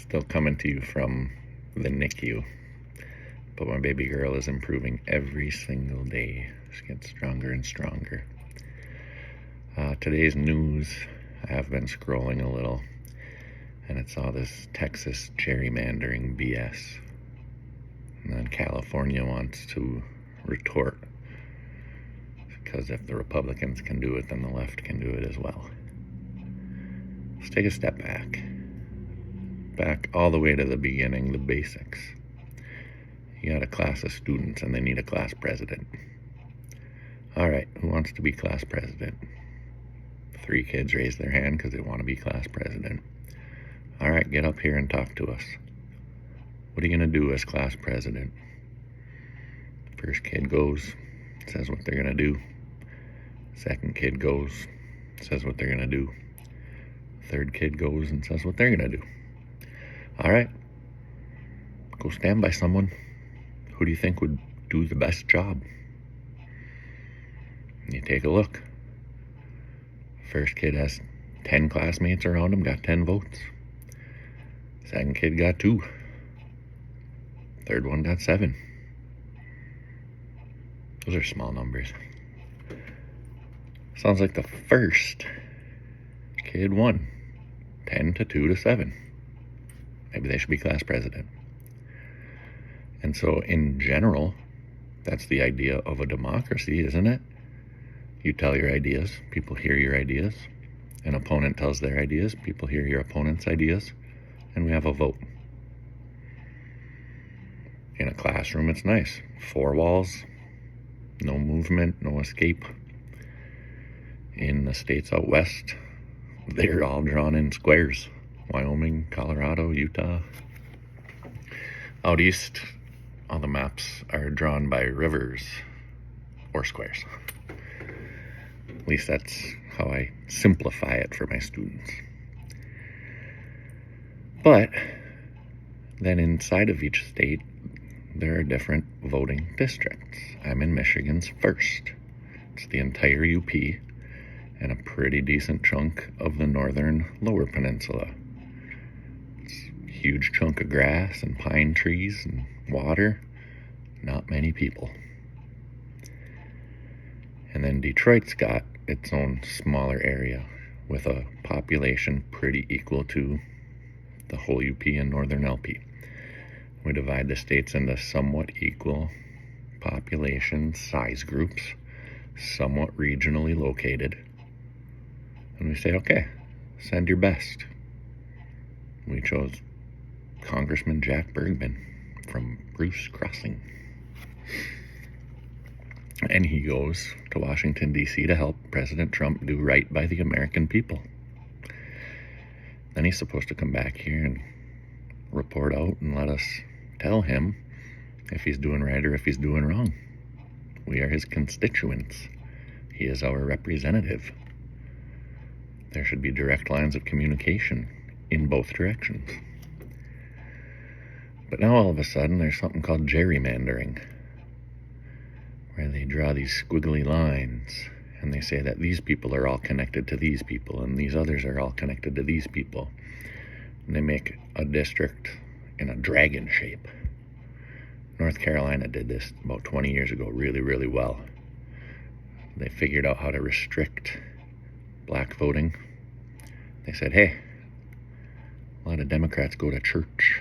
Still coming to you from the NICU, but my baby girl is improving every single day. She gets stronger and stronger. Today's news, I have been scrolling a little, and it's all this Texas gerrymandering BS. And then California wants to retort, because if the Republicans can do it, then the left can do it as well. Let's take a step back all the way to the beginning, the basics. You got a class of students and they need a class president. All right, who wants to be class president? 3 kids raise their hand because they want to be class president. All right, get up here and talk to us. What are you going to do as class president? First kid goes, says what they're going to do. Second kid goes, says what they're going to do. Third kid goes and says what they're going to do. All right, go stand by someone. Who do you think would do the best job? And you take a look. First kid has 10 classmates around him, got 10 votes. Second kid got 2. Third one got 7. Those are small numbers. Sounds like the first kid won 10 to 2 to 7. Maybe they should be class president. And so in general, that's the idea of a democracy, isn't it? You tell your ideas, people hear your ideas. An opponent tells their ideas, people hear your opponent's ideas, and we have a vote. In a classroom, it's nice. 4 walls, no movement, no escape. In the states out west, they're all drawn in squares. Wyoming, Colorado, Utah. Out east, all the maps are drawn by rivers or squares. At least that's how I simplify it for my students. But then inside of each state, there are different voting districts. I'm in Michigan's first. It's the entire UP and a pretty decent chunk of the northern lower peninsula. It's a huge chunk of grass and pine trees and water. Not many people. And then Detroit's got its own smaller area with a population pretty equal to the whole UP and northern LP. We divide the states into somewhat equal population size groups, somewhat regionally located. And we say, okay, send your best. We chose Congressman Jack Bergman from Bruce Crossing. And he goes to Washington, D.C. to help President Trump do right by the American people. Then he's supposed to come back here and report out and let us tell him if he's doing right or if he's doing wrong. We are his constituents. He is our representative. There should be direct lines of communication in both directions. But now all of a sudden there's something called gerrymandering, where they draw these squiggly lines and they say that these people are all connected to these people and these others are all connected to these people. And they make a district in a dragon shape. North Carolina did this about 20 years ago really, really well. They figured out how to restrict black voting. They said, hey, a lot of Democrats go to church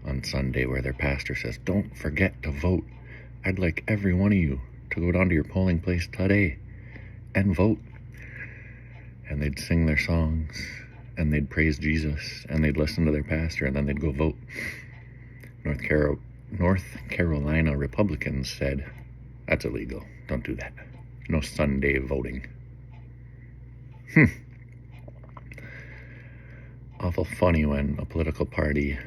on Sunday where their pastor says, don't forget to vote. I'd like every one of you to go down to your polling place today and vote. And they'd sing their songs and they'd praise Jesus and they'd listen to their pastor and then they'd go vote. North Carolina Republicans said, that's illegal. Don't do that. No Sunday voting. Awful funny when a political party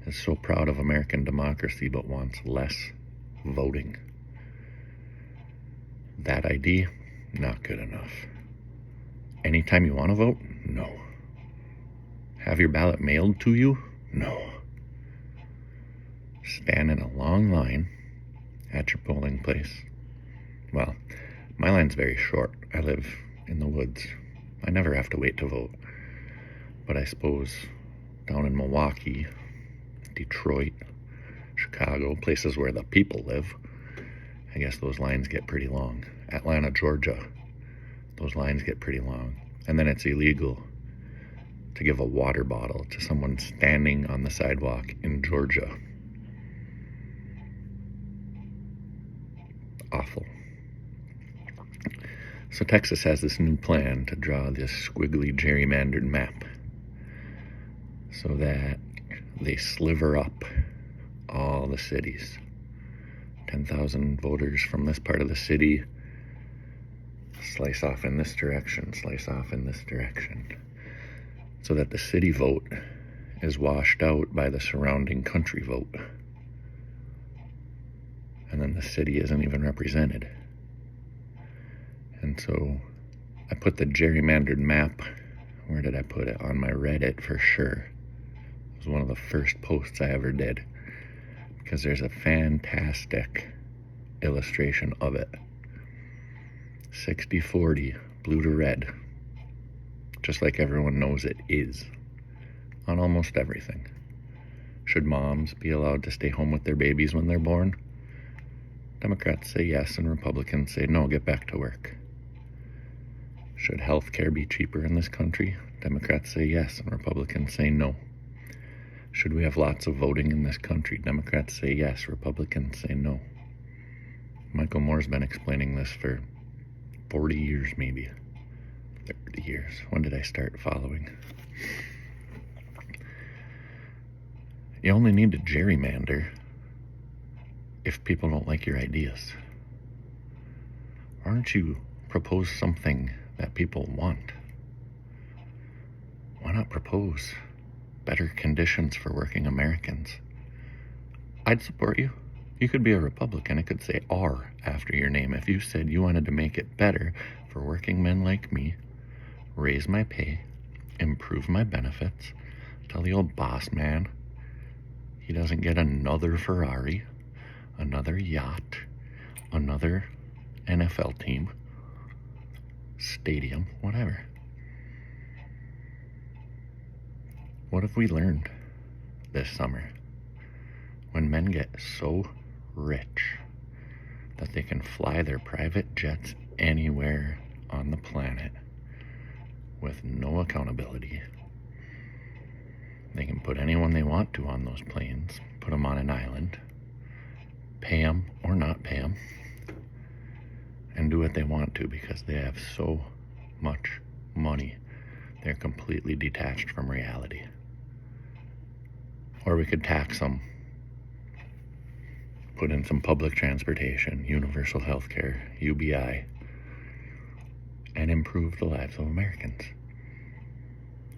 is so proud of American democracy but wants less voting. That ID, not good enough. Anytime you want to vote? No. Have your ballot mailed to you? No. Stand in a long line at your polling place. Well, my line's very short. I live in the woods. I never have to wait to vote. But I suppose down in Milwaukee, Detroit, Chicago, places where the people live, I guess those lines get pretty long. Atlanta, Georgia, those lines get pretty long. And then it's illegal to give a water bottle to someone standing on the sidewalk in Georgia. Awful. So Texas has this new plan to draw this squiggly gerrymandered map so that they sliver up all the cities. 10,000 voters from this part of the city slice off in this direction, slice off in this direction, so that the city vote is washed out by the surrounding country vote. And then the city isn't even represented. And so I put the gerrymandered map, where did I put it? On my Reddit for sure. It was one of the first posts I ever did, because there's a fantastic illustration of it. 60-40, blue to red. Just like everyone knows it is. On almost everything. Should moms be allowed to stay home with their babies when they're born? Democrats say yes, and Republicans say no, get back to work. Should health care be cheaper in this country? Democrats say yes, and Republicans say no. Should we have lots of voting in this country? Democrats say yes, Republicans say no. Michael Moore's been explaining this for 40 years, maybe. 30 years. When did I start following? You only need to gerrymander if people don't like your ideas. Why don't you propose something that people want? Why not propose better conditions for working Americans? I'd support you. You could be a Republican. It could say R after your name. If you said you wanted to make it better for working men like me, raise my pay, improve my benefits, tell the old boss man he doesn't get another Ferrari, another yacht, another NFL team, stadium, whatever. What have we learned this summer? When men get so rich that they can fly their private jets anywhere on the planet with no accountability, they can put anyone they want to on those planes, put them on an island, pay them or not pay them, and do what they want to because they have so much money. They're completely detached from reality. Or we could tax them, put in some public transportation, universal health care, UBI, and improve the lives of Americans.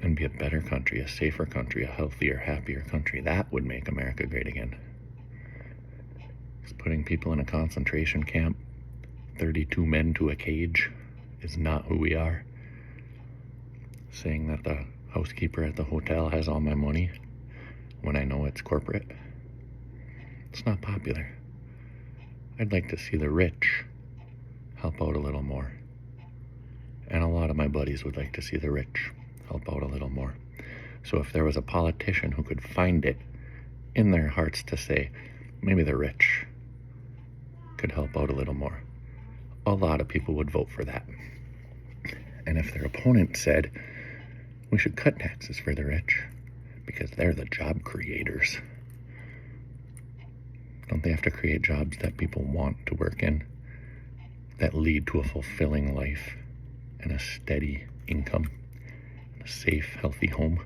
And be a better country, a safer country, a healthier, happier country. That would make America great again. Just putting people in a concentration camp, 32 men to a cage, is not who we are. Saying that the housekeeper at the hotel has all my money when I know it's corporate. It's not popular. I'd like to see the rich help out a little more. And a lot of my buddies would like to see the rich help out a little more. So if there was a politician who could find it in their hearts to say, maybe the rich could help out a little more, a lot of people would vote for that. And if their opponent said, we should cut taxes for the rich because they're the job creators, don't they have to create jobs that people want to work in, that lead to a fulfilling life and a steady income, and a safe, healthy home?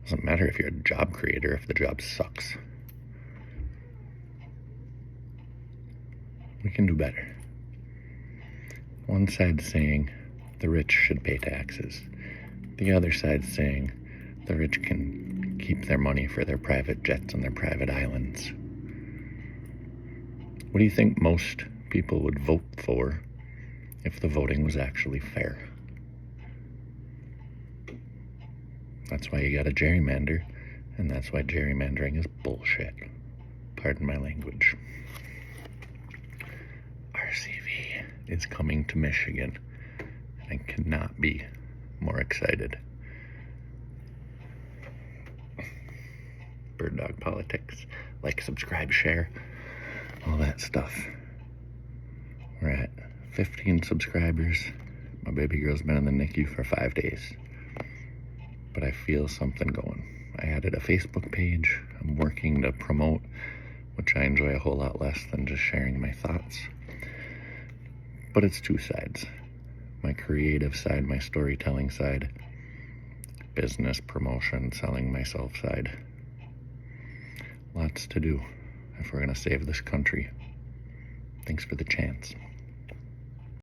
Doesn't matter if you're a job creator if the job sucks. We can do better. One side's saying the rich should pay taxes. The other side's saying the rich can keep their money for their private jets and their private islands. What do you think most people would vote for if the voting was actually fair? That's why you gotta gerrymander, and that's why gerrymandering is bullshit. Pardon my language. RCV is coming to Michigan. I cannot be more excited. BirdDogPolitics. Like, subscribe, share, all that stuff. We're at 15 subscribers. My baby girl's been in the NICU for 5 days. But I feel something going. I added a Facebook page. I'm working to promote, which I enjoy a whole lot less than just sharing my thoughts. But it's two sides. My creative side, my storytelling side, business, promotion, selling myself side. Lots to do if we're going to save this country. Thanks for the chance.